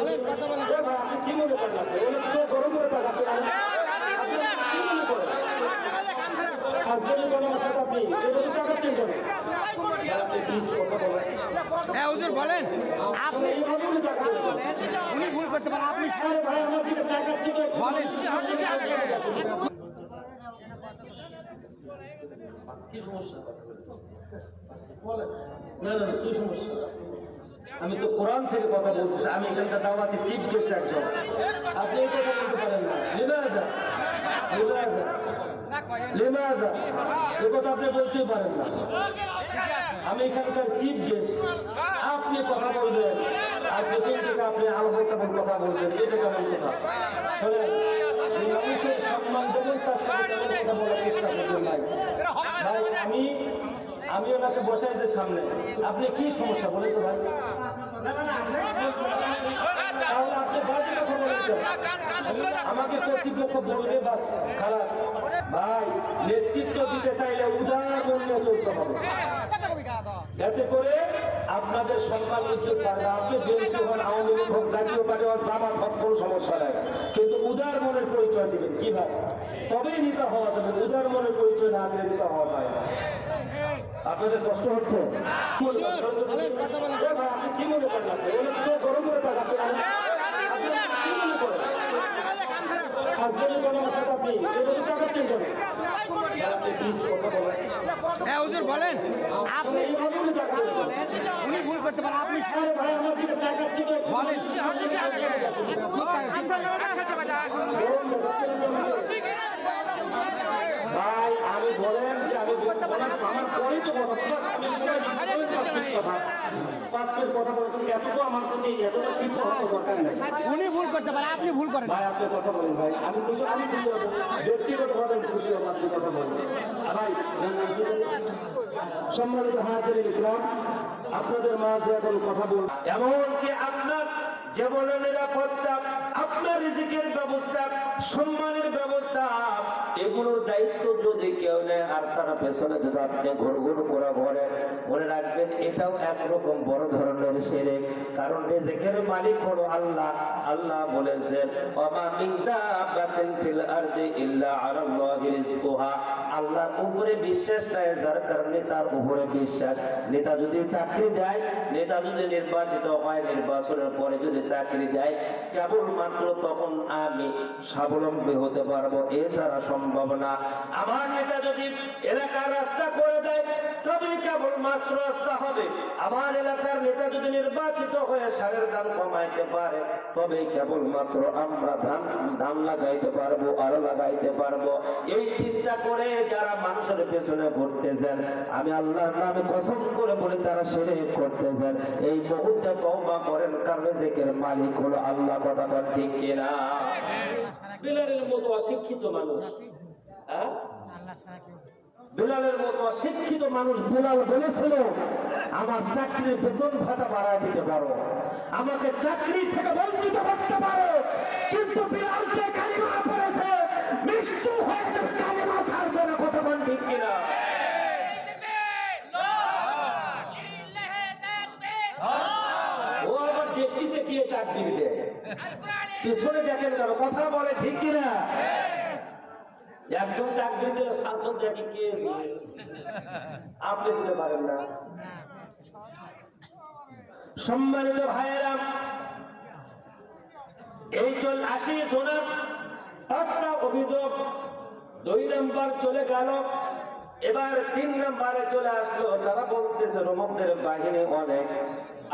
বলেন কথা বলেন। আপনি কি মনে করেন? গরম করে হ্যাঁ হুজুর বলেন, আপনি উনি ভুল করতে পারেন, আপনি বলেন। কি সমস্যা? না না কি সমস্যা? আমি তো কোরআন থেকে কথা বলতেছি, আমি এখানকার দাওয়াতি চিফ গেস্ট একজন, আপনি এই কথা বলতে পারেন না। লিমাদা এ কথা আপনি বলতেই পারেন না। আমি এখানকার চিফ গেস্ট, আপনি কথা বলবেন আর পেছন থেকে আপনি আলবো কথা বলবেন, এটা কেমন কথা? শোনেন, মানুষের সম্মান দেবেন, তার সাথে কথা বলার চেষ্টা করবেন নাই ভাই। আমি ওনাকে বসাইছে সামনে, আপনি কি সমস্যা বলেন তো ভাই? তাহলে আপনি বাড়ির কথা বলেছেন, আমাকে কর্তৃপক্ষ বলবে বা খারাপ। ভাই নেতৃত্ব দিতে চাইলে উদার মূল্যে চলতে হবে, যাতে করে আপনাদের সম্মান বুঝতে পারবে। আপনি বিএনপি হন, আওয়ামী লীগ হোক, জাতীয় পার্টি হোক, জামাত হোক, কোনো সমস্যা নাই, কিন্তু উদার মনের পরিচয় দিবেন কি ভাই? তবেই নেতা হওয়া যাবে। উদার মনের পরিচয় না দিলে নেতা হওয়া যায় না। আপনাদের কষ্ট হচ্ছে? আপনি কি মনে করেন? গরম করে তাকাচ্ছেন, কি মনে করেন? হ্যাঁ হুজুর বলেন, আপনি উনি ভুল করতে পারেন, আপনি বলেন। ভাই আমি বলেন যে আমি আমার পরেই তো কথা বলছেন, এতটুকু আমার তো নেই, এতটা ঠিক দরকার নেই। উনি ভুল করতে পারেন, আপনি ভুল করেন। ভাই আপনি কথা বলেন ভাই, আমি খুশি হবো, ব্যক্তিগতভাবে খুশি হবো আপনি কথা বলেন ভাই। সম্মানিত হাজিরিন ইকরাম, আপনাদের মাঝে এখন কথা বল, এমনকি আপনার জীবনের নিরাপত্তা, আপনার রিজিকের ব্যবস্থা, সম্মানের ব্যবস্থা, এগুলোর দায়িত্ব যদি কেউ নেয় আর তারা পেছনে যদি আপনি ঘুর ঘুর করে ঘরে, মনে রাখবেন এটাও একরকম বড় ধরনের শিরক। কারণ রিজিকের মালিক হলো আল্লাহ। আল্লাহ বলেছেন ওয়া মিন দাব্বাতিন ফিল আরদি ইল্লা আলাল্লাহি রিজকুহা। আল্লাহর উপরে বিশ্বাস নাই, যার কারণে তার উপরে বিশ্বাস। নেতা যদি চাকরি দেয়, নেতা যদি নির্বাচিত হয়, নির্বাচনের পরে যদি চাকরি দেয়, কেবলমাত্র তখন আমি স্বাবলম্বী হতে পারবো, এছাড়া সম্ভব না। আমার নেতা যদি এলাকার রাস্তা করে দেয়, তবে কেবলমাত্র রাস্তা হবে। আমার এলাকার নেতা যদি নির্বাচিত হয়ে সারের দাম কমাইতে পারে, তবে কেবলমাত্র আমরা ধান লাগাইতে পারবো, আরো লাগাইতে পারবো। এই চিন্তা করে যারা মানুষের পেছনে ঘুরতেছেন, আমি আল্লাহর নামে কসম করে বলে তারা শিরক করতেছেন। এই মুহূর্তে তওবা করেন, কারণ রিজিকের মালিক হলো আল্লাহ। কথা বল ঠিক কিনা? বিলালের মতো অশিক্ষিত মানুষ, বিলালের মতো অশিক্ষিত মানুষ, বিলাল বলেছিল আমার চাকরির বেতন ভাতা বাড়ায় দিতে পারো, আমাকে চাকরি থেকে বঞ্চিত করতে পারো, কিন্তু বিলাল যে কালিমা পড়েছে মৃত্যু হয়ে যাবে, কালিমা ছাড়বে না। কথা বল ঠিক কিনা? ও আবার দেখতেছে কে তাকবীর দেয়, পিছনে দেখেন কেন? কথা বলে ঠিক কিনা? একজন তাকবীর দিলে সাতজন দেখে কে, আপনি দিতে পারেন না। সম্মানিত ভাইয়েরা, এই চল আসি শোনা 5টা অভিযোগ, 2 নম্বর চলে গেল, এবার 3 নম্বরে চলে আসলো। তারা বলতেছে রোমকদের বাহিনী অনেক,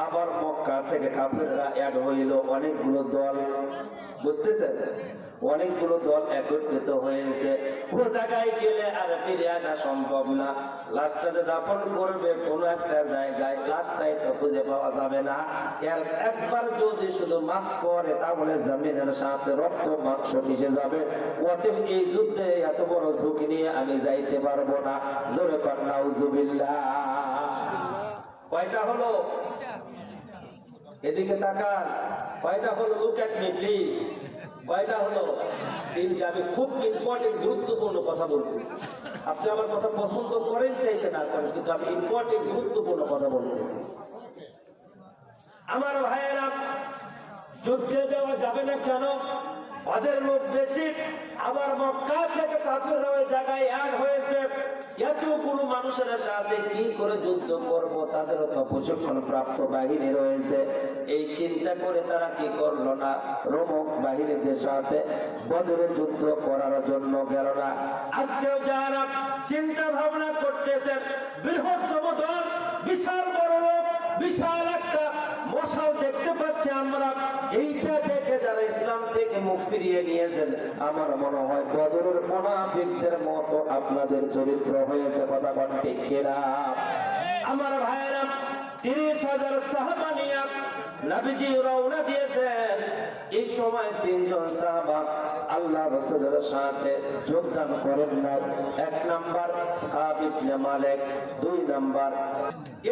আবার মক্কা থেকে কাফেররা অ্যাড হইল, অনেকগুলো দল, বুঝতেছেন? অনেকগুলো দল একত্রিত হয়েছে। ও জায়গায় গেলে আর ফিরে আসা সম্ভব না। লাশটা যে দাফন করবে কোনো একটা জায়গায়, লাশটাই তো খুঁজে পাওয়া যাবে না। এর একবার যদি শুধু মাস্ক করে, তাহলে জমিনের সাথে রক্ত মাংস মিশে যাবে। অতএব এই যুদ্ধে এত বড় ঝুঁকি নিয়ে আমি যাইতে পারবো না। জোরে কর নাউজুবিল্লাহ। কয়টা হলো? এদিকে তাকান। কয়টা হলো? Look at me please. কয়টা হলো? 3টা। আমি খুব ইম্পর্টেন্ট, গুরুত্বপূর্ণ কথা বলতেছি। আপনি আমার কথা পছন্দ করেন চাইতে না করেন, কিন্তু আমি ইম্পর্টেন্ট, গুরুত্বপূর্ণ কথা বলতেছি। আমার ভাইয়েরা, যুদ্ধে যাওয়া যাবে না কেন? ওদের লোক বেশি, আবার মক্কা থেকে কাফিররা ওই জায়গায় এক হয়েছে। এতগুলো মানুষের সাথে কি করে যুদ্ধ করব? তাদেরও তো প্রশিক্ষণ প্রাপ্ত বাহিনী রয়েছে। এই চিন্তা করে তারা কি করলো না, রোমক বাহিনীদের সাথে বদরে যুদ্ধ করার জন্য গেল না। আজকেও যারা চিন্তা ভাবনা করতেছেন, বৃহত্তম দল, বিশাল বড় লোক, বিশাল একটা মশাল দেখতে পাচ্ছি আমরা, এইটা দেখে যারা ইসলাম থেকে মুখ ফিরিয়ে নিয়েছেন, আমার মনে হয় বদরের মুনাফিকদের মতো আপনাদের চরিত্র হয়েছে। কথা বল ঠিক কিনা? আমার ভাইয়েরা, 30,000 সাহাবা নিয়ে নবীজি রওনা দিয়েছেন। এই সময় 3 জন সাহাবা আল্লাহ রাসূলের সাথে যোগদান করেন না। 1 নাম্বার কাব ইবনে মালিক, 2 নাম্বার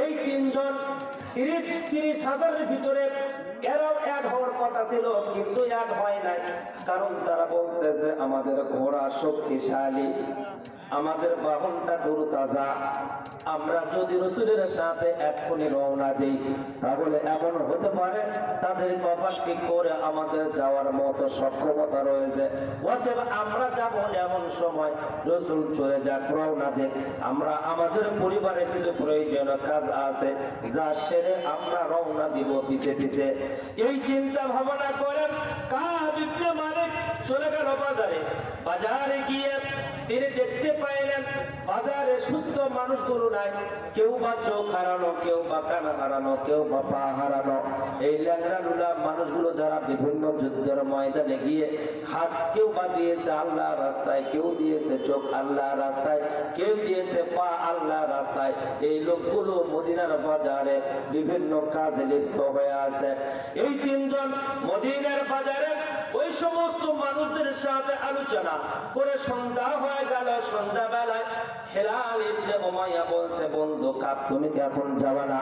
এই 3 জন 30,000-এর ভিতরে এরাও এক হওয়ার কথা ছিল, কিন্তু এক হয় নাই। কারণ তারা বলতেছে আমাদের ঘোড়া শক্তিশালী, আমাদের বাহনটা তরুতাজা, আমরা যদি রাসূলের সাথে এক্ষুনি রওনা দিই তাহলে এমন হতে পারে তাদের কপালটি করে আমাদের যাওয়ার মতো সক্ষমতা রয়েছে। অতএব আমরা যাব এমন সময় রাসূল চলে যাক, রওনা দিক, আমরা আমাদের পরিবারে কিছু প্রয়োজনীয় কাজ আছে যা সেরে আমরা রওনা দিব পিছে পিছে। এই চিন্তা ভাবনা করে কাব ইবনে মালিক চলে গেল বাজারে। বাজারে গিয়ে তিনি দেখতে পাইলেন বাজারে সুস্থ মানুষগুলো নাই, কেউ বা চোখ হারানো, কেউ বা কান হারানো, কেউ বা পা হারানো। এই ল্যাংড়া লুলা মানুষগুলো যারা বিভিন্ন যুদ্ধের ময়দানে গিয়ে হাত কেউ বা দিয়েছে আল্লাহ রাস্তায়, কেউ দিয়েছে চোখ আল্লাহ রাস্তায়, কেউ দিয়েছে পা আল্লাহ রাস্তায়, এই লোকগুলো মদিনার বাজারে বিভিন্ন কাজে লিপ্ত হয়ে আছে। এই 3 জন মদিনার বাজারে ওই সমস্ত মানুষদের সাথে আলোচনা করে সন্ধ্যা হয়ে গেল। সন্ধ্যা বেলায় হেলাল ইবনে উমাইয়া বলছে, বন্ধু কাপ তুমি কি এখন যাবা না?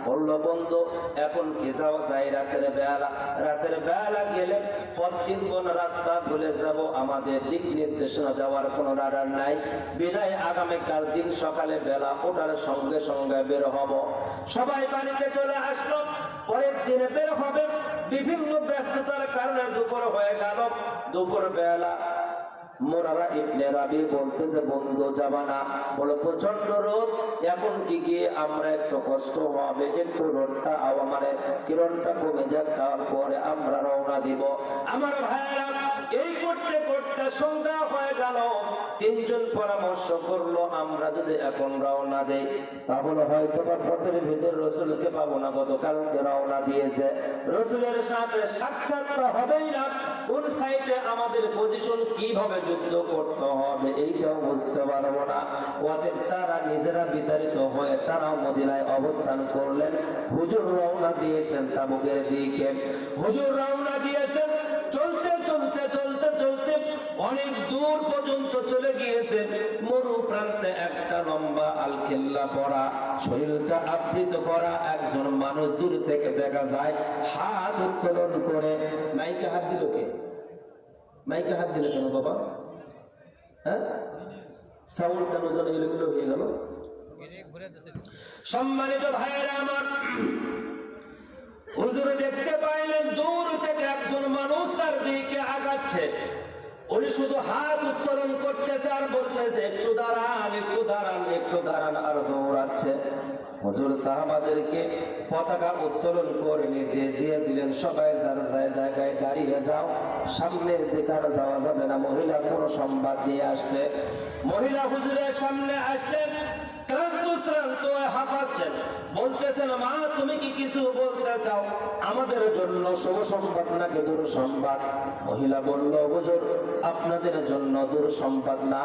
বললো, বন্ধু এখন কি যাওয়া যায়? রাতের বেলা গেলে পথ চিনব না, রাস্তা ভুলে যাব, আমাদের দিক নির্দেশনা দেওয়ার কোনো রাডার নাই। বিদায় আগামীকাল দিন সকালে বেলা ওঠার সঙ্গে সঙ্গে বের হব। সবাই বাড়িতে চলে আসলো, পরের দিনে বের হবে। বিভিন্ন ব্যস্ততার কারণে দুপুর হয়ে গেল। দুপুর বেলা মুরারা ইবনে রাবি বলতেছে, বন্ধু যাবা না? বলে প্রচন্ড রোদ, এখন কি গিয়ে আমরা একটু কষ্ট হবে, একটু রোদটা মানে কিরণটা কমে যাক, তারপরে আমরা রওনা দিব। আমার ভাইয়েরা, এই করতে করতে সন্ধ্যা হয়ে গেল। 3 জন পরামর্শ করলো, আমরা যদি এখন রওনা দেই তাহলে হয়তো বা পথের ভিতরে রাসূলকে পাবো না, গতকালকে রওনা দিয়েছে, রাসূলের সাথে সাক্ষাৎ তো হবেই না, কোন সাইডে আমাদের পজিশন, কিভাবে যুদ্ধ করতে হবে এইটাও বুঝতে পারবো না। ওদের তারা নিজেরা বিতাড়িত হয়ে তারাও মদিনায় অবস্থান করলেন। হুজুর রওনা দিয়েছেন তাবুকের দিকে। হুজুর রওনা দিয়েছেন, চলতে চলতে চলতে চলতে অনেক দূর পর্যন্ত চলে গিয়েছেন। মরু প্রান্তে একটা লম্বা আলখিল্লা পরা, শরীরটা আবৃত করা একজন মানুষ দূর থেকে দেখা যায়, হাত উত্তোলন করে। মাইকে হাত দিল কে? মাইকে হাত দিলে কেন বাবা? হ্যাঁ, সাউন্ড কেন যেন এলোমেলো হয়ে গেল? সম্মানিত ভাইয়েরা আমার, হুজুর দেখতে পাইলেন দূর থেকে একজন মানুষ তার দিকে আগাচ্ছে। উনি শুধু হাত উত্তোলন করতেছে আর বলতেছে, একটু দাঁড়ান, একটু দাঁড়ান, একটু দাঁড়ান, আর দৌড়াচ্ছে। হুজুর সাহাবাদেরকে পতাকা উত্তোলন করে নির্দেশ দিয়ে দিলেন, সবাই যার জায়গায় দাঁড়িয়ে যাও, সামনের দিকে আর যাওয়া যাবে না। মহিলা কোনো সংবাদ দিয়ে আসছে। মহিলা হুজুরের সামনে আসলেন, ক্লান্ত শ্রান্ত হাঁপাচ্ছেন, বলতেছেন, মা তুমি কি কিছু বলতে চাও? আমাদের জন্য শুভ সংবাদ নাকি দুঃসংবাদ? মহিলা বলল, হুজুর আপনাদের জন্য দুঃসংবাদ না,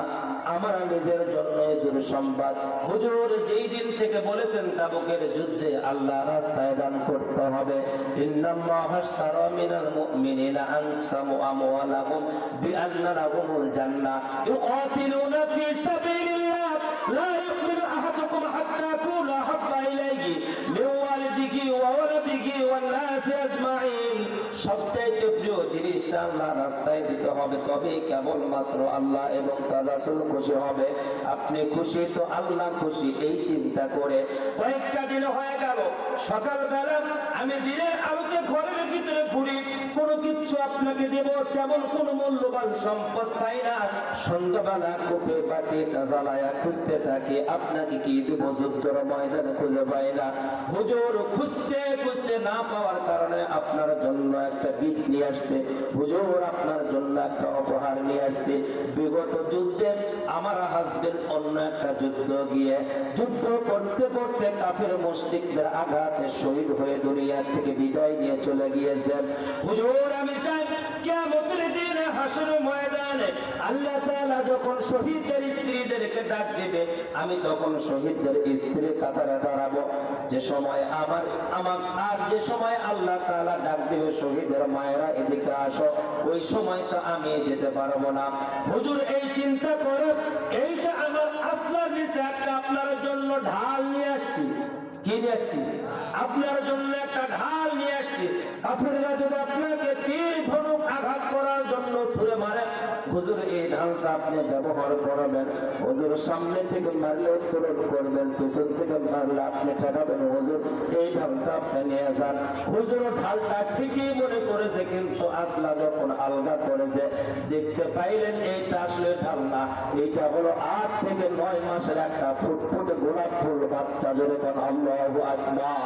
আমার নিজের জন্য দুঃসংবাদ। হুজুর যেই দিন থেকে বলেছেন তাবুকের যুদ্ধে আল্লাহ রাস্তায় দান করতে হবে, ইন্নাল্লাহা আশতারা মিনাল মুমিনিনা আনফুসাহুম ওয়া আমওয়ালাহুম বিআন্না লাহুমুল জান্নাহ ইউকাতিলুনা ফি সাবিলিল্লাহ লা ইউমিনু আহাদুকুম হাত্তা কুনা হাব্বা ইলাইহি মিন ওয়ালিদিহি ওয়া ওয়ালাদিহি ওয়ান নাসি আজমাইন। সবচাইতে প্রিয় জিনিসটা আল্লাহ রাস্তায় দিতে হবে, তবে কেবলমাত্র আল্লাহ এবং তার রাসূল খুশি হবে। আপনি খুশি তো আল্লাহ খুশি, এই চিন্তা করে কয়েকটা দিন হয়ে গেল। সকালবেলা আমি দিনের আলোতে ঘরের ভিতরে ঘুরি, কোনো কিছু আপনাকে দেব তেমন কোনো মূল্যবান সম্পদ পাই না। সন্ধ্যাবেলা কোপে বাটি জ্বালায়া খুঁজতে থাকি, আপনাকে কি দেব যুদ্ধের ময়দানে খুঁজে পাই না। হুজুর খুঁজতে খুঁজতে না পাওয়ার কারণে আপনার জন্য একটা গিফট নিয়ে আসছে, হুজুর আপনার জন্য একটা উপহার নিয়ে আসছে। বিগত যুদ্ধে আমার হাজবেন্ড অন্য একটা যুদ্ধ গিয়ে যুদ্ধ করতে করতে কাফের মুশরিকদের আঘাতে শহীদ হয়ে দুনিয়া থেকে বিদায় নিয়ে চলে গিয়েছেন। হুজুর আমি চাই কিয়ামতের দিনে হাসরের ময়দানে আল্লাহ তাআলা যখন শহীদদের স্ত্রীদেরকে ডাক দিবে, আমি তখন শহীদদের স্ত্রীর কাতারে দাঁড়াবো। যে সময় আমার আর যে সময় আল্লাহ তাআলা ডাক দিবে শহীদের মায়েরা এদিকে আসো, ওই সময় তো আমি যেতে পারবো না। হুজুর এই চিন্তা করে এই যে আমার আসলার নিচে একটা আপনার জন্য ঢাল নিয়ে আসছি। কি নিয়ে আসছি? আপনার জন্য একটা ঢাল নিয়ে আসছি। কাফেররা যদি আপনাকে তীর ধনুক আঘাত করার জন্য ছুড়ে মারে, হুজুর এই ঢালটা আপনি ব্যবহার করবেন। হুজুর সামনে থেকে মারলে উত্তোলন করবেন, পিছন থেকে মারলে আপনি ঠেকাবেন। হুজুর এই ঢালটা আপনি নিয়ে যান। হুজুর ঢালটা ঠিকই মনে করেছে, কিন্তু আসলা যখন আলগা করেছে দেখতে পাইলেন এইটা আসলে ঢাল না, এইটা হলো 8 থেকে 9 মাসের একটা ফুটফুটে গোলাপ ফুল বাচ্চা। জোরে কোন আল্লাহু আকবার।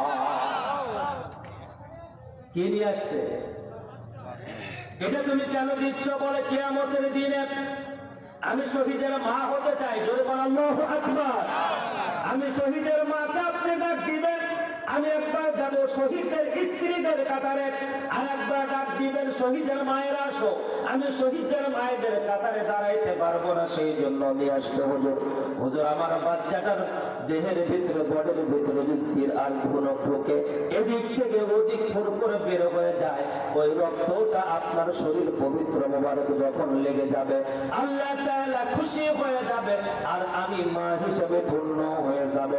কি নিয়ে আসছে? এটা তুমি কেন দিচ্ছ? বলে কিয়ামতের দিনে আমি শহীদের মা হতে চাই। জোরে কোন আল্লাহু আকবার। আমি শহীদের মাকে আপনি ডাক দিবেন, আমি একবার যাব শহীদদের স্ত্রীদের কাতারে, আর একবার ডাক দিবেন শহীদের মায়েরা আসো। আমি শহীদদের মায়েদের কাতারে দাঁড়াইতে পারবো না, সেই জন্য নিয়ে আসছে। হুজুর হুজুর আমার বাচ্চাটার দেহের ভিতরে বডির ভিতরে যুক্তির আর ঘন ঢোকে, এদিক থেকে ওদিক ফুর করে বের হয়ে যায়। ওই রক্তটা আপনার শরীর পবিত্র মোবারক যখন লেগে যাবে, আল্লাহ তাআলা খুশি হয়ে যাবে, আর আমি মা হিসেবে ধন্য হয়ে যাব।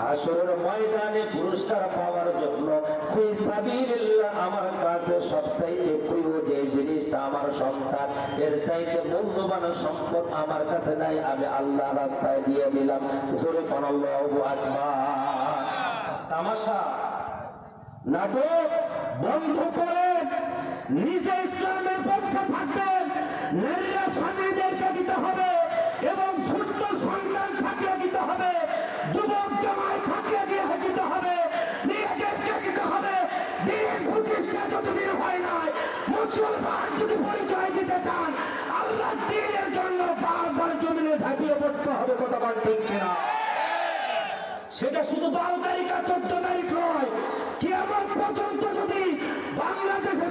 হাসরের ময়দানে পুরস্কার পাওয়ার জন্য ফি সাবিলিল্লাহ আমার কাছে সবচাইতে প্রিয় যে জিনিসটা আমার সন্তান, এর চাইতে মূল্যবান সম্পদ আমার কাছে নাই, আমি আল্লাহ রাস্তায় দিয়ে দিলাম। জোরে কোন আল্লাহু আকবার। তামাশা নাটক বন্ধ করে নিজে ইসলামের পক্ষে থাকবেন। নারীরা স্বামীদেরকে দিতে হবে এবং ছোট্ট সন্তান থাকিয়ে দিতে হবে, যুবক জামাই থাকিয়ে দিয়ে দিতে হবে, নিজেদেরকে দিতে হবে। দিন প্রতিষ্ঠা যতদিন হয় নাই, মুসলমান যদি পরিচয় দিতে চান আল্লাহ দ্বীনের জন্য বারবার জমিনে ঝাঁপিয়ে পড়তে হবে। কথা বল ঠিক কিনা? সেটা শুধু 12 তারিখ আর 14 তারিখ নয়, কিয়ামত পর্যন্ত যদি বাংলাদেশে